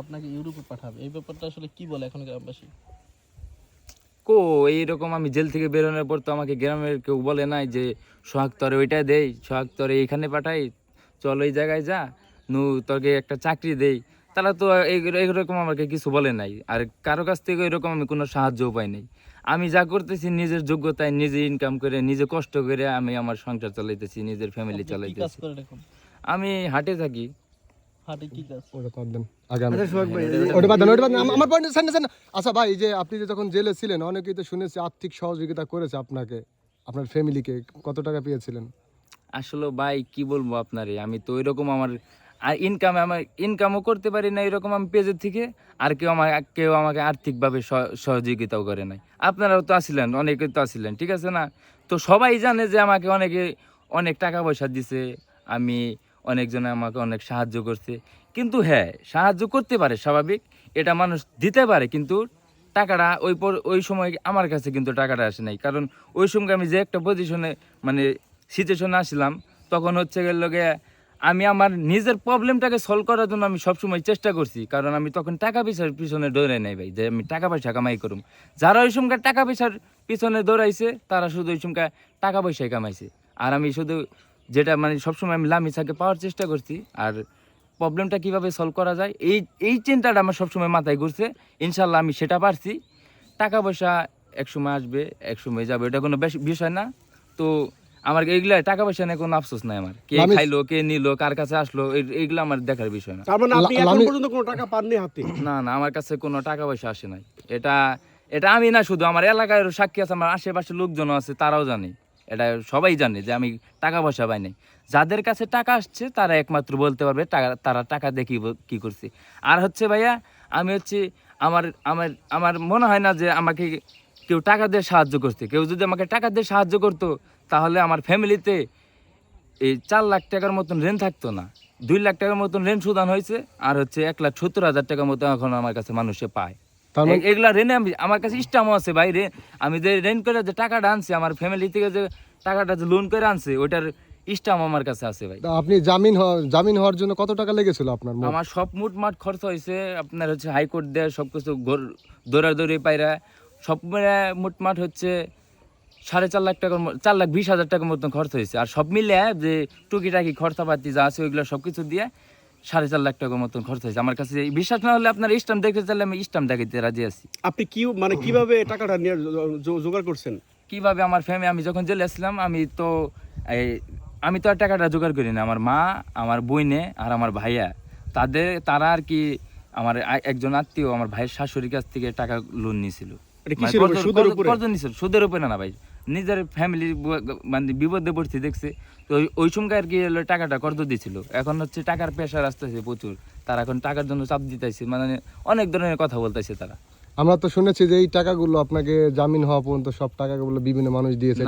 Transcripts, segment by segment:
আপনাকে ইউরোপে পাঠাবে, এই ব্যাপারটা আসলে কি বলে এখন গ্রামবাসী? এইরকম আমি জেল থেকে বেরোনোর পর তো আমাকে গ্রামের কেউ বলে নাই যে সোহাগ তোরে ওইটা দেই, সোহাগ তোরে এইখানে পাঠাই, চল ওই জায়গায় যা, তোকে একটা চাকরি দেই। তারা তো এইরকম আমাকে কিছু বলে নাই, আর কারো কাছ থেকে এরকম আমি কোনো সাহায্যও পাই নাই। আমি যা করতেছি নিজের যোগ্যতায়, নিজে ইনকাম করে, নিজে কষ্ট করে আমি আমার সংসার চালাইতেছি, নিজের ফ্যামিলি আপনি কি কাজ চালাইতেছি। করেন এখন? আমি হাটে থাকি। হাটে কি কাজ? আচ্ছা ভাই, যে আপনি যে যখন জেলে ছিলেন, অনেকেই তো শুনেছি আর্থিক সহযোগিতা করেছে আপনাকে, আপনার ফ্যামিলিকে। কত টাকা পেয়েছিলেন? আসলে ভাই কি বলবো আপনারে, আমি তো ওইরকম আমার ইনকামও করতে পারি না এরকম আমি পেজের থেকে, আর কেউ আমাকে আর্থিকভাবে সহযোগিতাও করে নাই। আপনারাও তো আসিলেন, অনেকে তো আসিলেন, ঠিক আছে না? তো সবাই জানে যে আমাকে অনেক টাকা পয়সা দিছে, আমি অনেকজনে আমাকে অনেক সাহায্য করছে। কিন্তু হ্যাঁ, সাহায্য করতে পারে স্বাভাবিক, এটা মানুষ দিতে পারে, কিন্তু টাকাটা ওই সময় আমার কাছে কিন্তু টাকাটা আসে নাই। কারণ ওই সময় আমি যে একটা পজিশনে, মানে সিচুয়েশনে আসলাম, তখন হচ্ছে গেল গিয়ে আমি আমার নিজের প্রবলেমটাকে সলভ করার জন্য আমি সবসময় চেষ্টা করছি। কারণ আমি তখন টাকা পয়সার পিছনে দৌড়াই নাই ভাই, যে আমি টাকা পয়সা কামাই করুম। যারা ওই সময় টাকা পয়সার পিছনে দৌড়াইছে তারা শুধু ওই সময় টাকা পয়সাই কামাইছে, আর আমি শুধু যেটা মানে সবসময় আমি লামিছাকে পাওয়ার চেষ্টা করছি, আর প্রবলেমটা কিভাবে সলভ করা যায় এই চিন্তাটা আমার সবসময় মাথায় ঘুরছে। ইনশাল্লাহ আমি সেটা পারছি। টাকা পয়সা একসময় আসবে, একসময় যাবে, এটা কোনো বিষয় না। তো আমার এইগুলা টাকা পয়সা নিয়ে কোনো আফসোস নাই আমার। কে খাইলো, কে নিলো, কার কাছে আসলো, এইগুলো আমার দেখার বিষয় না। তার মানে আপনি এখন পর্যন্ত কোনো টাকা পাননি হাতে? না না, আমার কাছে কোনো টাকা পয়সা আসে নাই। এটা এটা আমি না, শুধু আমার এলাকার সাক্ষী আছে, আমার আশেপাশে লোকজন আছে, তারাও জানে, এটা সবাই জানে যে আমি টাকা পয়সা পাই নাই। যাদের কাছে টাকা আসছে তারা একমাত্র বলতে পারবে তারা টাকা দিয়ে কি করছে। আর হচ্ছে ভাইয়া, আমি হচ্ছে আমার আমার আমার মনে হয় না যে আমাকে কেউ টাকা দিয়ে সাহায্য করছে। কেউ যদি আমাকে টাকা দিয়ে সাহায্য করতো, তাহলে আমার ফ্যামিলিতে এই 4 লাখ টাকার মতন ঋণ থাকতো না। 2 লাখ টাকার মতন ঋণ সুদান হয়েছে, আর হচ্ছে 1,70,000 টাকার মতো এখন আমার কাছে মানুষে পায়। এগুলা ঋণে আমার কাছে স্টামও আছে ভাই। আমি যে ঋণ করে যে টাকাটা আনছি, আমার ফ্যামিলি থেকে যে টাকাটা যে লোন করে আনছে, ওইটার স্টাম আমার কাছে আছে ভাই। আপনি জামিন হওয়ার জন্য কত টাকা লেগেছিল আপনার? আমার সব মোটমাট খরচ হয়েছে আপনার হচ্ছে হাইকোর্ট দেয় সবকিছু দৌড়াদৌড়ি পায়রা সব মিলে মোটমাট হচ্ছে 4.5 লাখ টাকার 4,20,000 টাকার মতন খরচ হয়েছে। আর সব মিলে যে টুকিটাকি খরচাপাতি যা আছে ওইগুলো সবকিছু দিয়ে 4.5 লাখ টাকার মতন খরচ হয়েছে। আমার কাছে বিশ্বাস না হলে আপনার স্ট্যাম্প দেখতে চাইলে আমি স্ট্যাম্প দেখাইতে রাজি আছি। আপনি কিভাবে টাকাটা নিয়ে জোগাড় করছেন? কিভাবে? আমার ফ্যামিলি, আমি যখন জেলে আসলাম আমি তো আর টাকাটা জোগাড় করি না। আমার মা, আমার বইনে আর আমার ভাইয়া, তারা আর কি আমার একজন আত্মীয় আমার ভাইয়ের শাশুড়ির কাছ থেকে টাকা লোন নিয়েছিল। সুদের উপরে না ভাই, নিজের ফ্যামিলি মানে বিপদে পড়ছে দেখছে, তো ওই সময় আর কি টাকাটা কর্জ দিয়েছিল। এখন হচ্ছে টাকার প্রেশার আসতেছে প্রচুর, তারা এখন টাকার জন্য চাপ দিতেছে, মানে অনেক ধরনের কথা বলতেছে তারা। আমরা তো শুনেছি যে এই টাকাগুলো আপনাকে জামিন হওয়া পর্যন্ত সব টাকাগুলো বিভিন্ন মানুষ দিয়েছে।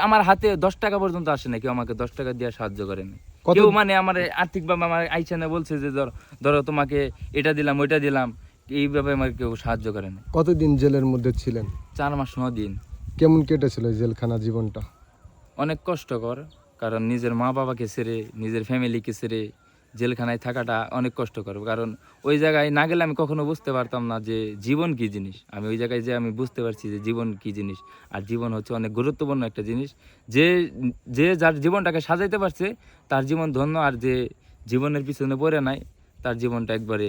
আমার হাতে 10 টাকা পর্যন্ত আসে না, কেউ আমাকে 10 টাকা দিয়ে সাহায্য করেনি। কেউ মানে আমার আর্থিকভাবে আমার আইসানে বলছে যে ধরো তোমাকে এটা দিলাম ওইটা দিলাম, এইভাবে আমার কেউ সাহায্য করে না। কতদিন জেলের মধ্যে ছিলেন? 4 মাস 9 দিন। কেমন কেটেছিল জেলখানা জীবনটা? অনেক কষ্টকর, কারণ নিজের মা বাবাকে ছেড়ে, নিজের ফ্যামিলিকে ছেড়ে জেলখানায় থাকাটা অনেক কষ্টকর। কারণ ওই জায়গায় না গেলে আমি কখনো বুঝতে পারতাম না যে জীবন কি জিনিস। আমি ওই জায়গায় যে আমি বুঝতে পারছি যে জীবন কি জিনিস, আর জীবন হচ্ছে অনেক গুরুত্বপূর্ণ একটা জিনিস। যে যে যার জীবনটাকে সাজাইতে পারছে তার জীবন ধন্য, আর যে জীবনের পিছনে পড়ে নাই তার জীবনটা একবারে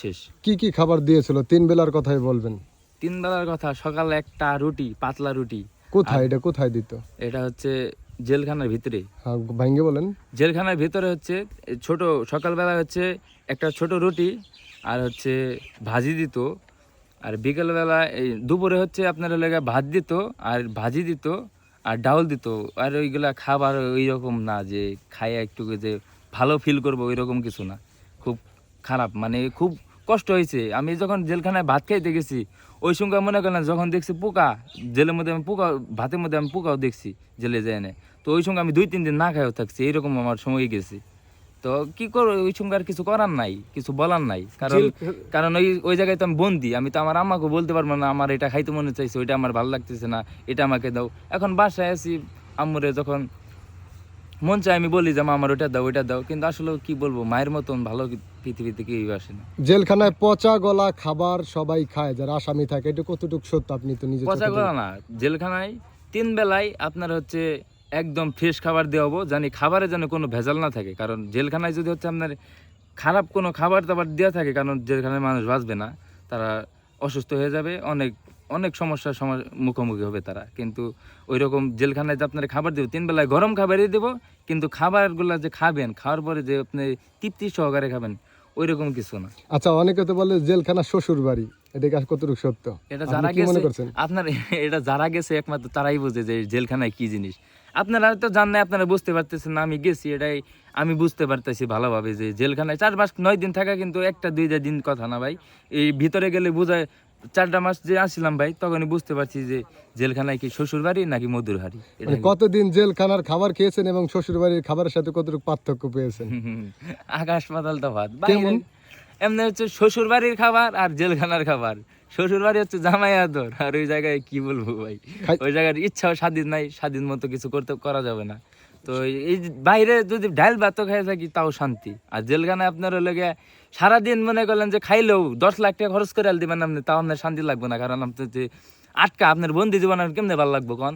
শেষ। কি কি খাবার দিয়েছিল? 3 বেলার কথাই বলবেন। 3 বেলার কথা, সকালে একটা রুটি, পাতলা রুটি। কোথায় দিত? এটা হচ্ছে জেলখানার ভিতরে। হ্যাঁ, ভাঙ্গে বলেন। জেলখানার ভিতরে হচ্ছে ছোট, সকালবেলা হচ্ছে একটা ছোট রুটি আর হচ্ছে ভাজি দিত, আর বিকেলবেলা এই দুপুরে হচ্ছে আপনার লেগে ভাত দিত আর ভাজি দিত আর ডাউল দিত। আর ওইগুলা খাবার ওই রকম না যে খাইয়া একটু যে ভালো ফিল করবো, ওই রকম কিছু না। খুব খারাপ, মানে খুব কষ্ট হয়েছে। আমি যখন জেলখানায় ভাত খাইতে গেছি, ওই সঙ্গে মনে করেন যখন দেখছি পোকা জেলের মধ্যে, আমি পোকা ভাতের মধ্যে আমি পোকাও দেখছি জেলে যায় না। তো ওই সঙ্গে আমি 2-3 দিন না খাইও থাকছি, এইরকম আমার সময় গেছি। তো কি করবো, ওই সঙ্গে আর কিছু করার নাই, কিছু বলার নাই। কারণ ওই জায়গায় তো আমি বন্দি। আমি তো আমার আম্মাকে বলতে পারবো না আমার এটা খাইতে মনে চাইছে, ওইটা আমার ভালো লাগতেছে না, এটা আমাকে দাও। এখন বাসায় আছি, আম্মুরে যখন মন চায় আমি বলি যে মা আমার ওটা দাও, কিন্তু আসলে কি বলবো, মায়ের মতন ভালো পৃথিবীতে কেউই আসে না। জেলখানায় পচা গলা খাবার সবাই খায় যারা আসামি থাকে, এটা কতটুকু সত্য আপনি তো নিজে পচা করা না, জেলখানায় 3 বেলায় আপনার হচ্ছে একদম ফ্রেশ খাবার দেওয়া হবো, জানি খাবারে যেন কোনো ভেজাল না থাকে। কারণ জেলখানায় যদি হচ্ছে আপনার খারাপ কোনো খাবার দাবার দেওয়া থাকে, কারণ জেলখানায় মানুষ বাঁচবে না, তারা অসুস্থ হয়ে যাবে, অনেক অনেক সমস্যার মুখোমুখি হবে তারা। কিন্তু ওই রকম জেলখানায় যে আপনার খাবার দেবো 3 বেলায় গরম খাবারই দেবো, কিন্তু খাবারগুলো যে খাবেন, খাওয়ার পরে যে আপনি তৃপ্তি সহকারে খাবেন, ওই রকম কিছু না। আচ্ছা, অনেকে তো বলে জেলখানা শ্বশুর বাড়ি, এটা কি কতটুকু সত্য? এটা আপনি যারা কি মনে গেছে করছেন? আপনার এটা যারা গেছে একমাত্র তারাই বুঝে যে জেলখানায় কি জিনিস। আপনারা তো জানেন, আপনারা বুঝতে পারতেছেন না, আমি গেছি, এটাই আমি বুঝতে পারতেছি ভালোভাবে যে জেলখানায় 4 মাস 9 দিন থাকা কিন্তু একটা 2 দিন কথা না ভাই। এই ভিতরে গেলে বোঝায় 4টা মাস যে আসছিলাম ভাই, তখনই বুঝতে পারছি যে জেলখানায় কি শ্বশুর বাড়ি নাকি মধুর হাড়ি। মানে কতদিন জেলখানার খাবার খেয়েছেন এবং শ্বশুর বাড়ির খাবারের সাথে কতটুকু পার্থক্য পেয়েছেন? আকাশ পাতাল তফাৎ। কেমন? এমনি হচ্ছে শ্বশুর বাড়ির খাবার আর জেলখানার খাবার। শ্বশুর বাড়ি হচ্ছে জামাই আদর, আর ওই জায়গায় কি বলবো ভাই, ওই জায়গার ইচ্ছাও স্বাধীন নাই, স্বাধীন মতো কিছু করা যাবে না। তো এই বাইরে যদি ডাল ভাত খাই থাকি তাও শান্তি। আর জেলখানায় আপনার হলে গিয়ে সারাদিন মনে করলেন যে খাইলেও 10 লাখ টাকা খরচ করে দিবেন আপনি, তাও আপনার শান্তি লাগবে না। কারণ আপনার যে আটকা, আপনার বন্দি জীবন আর কেমনে ভালো লাগবো কোন?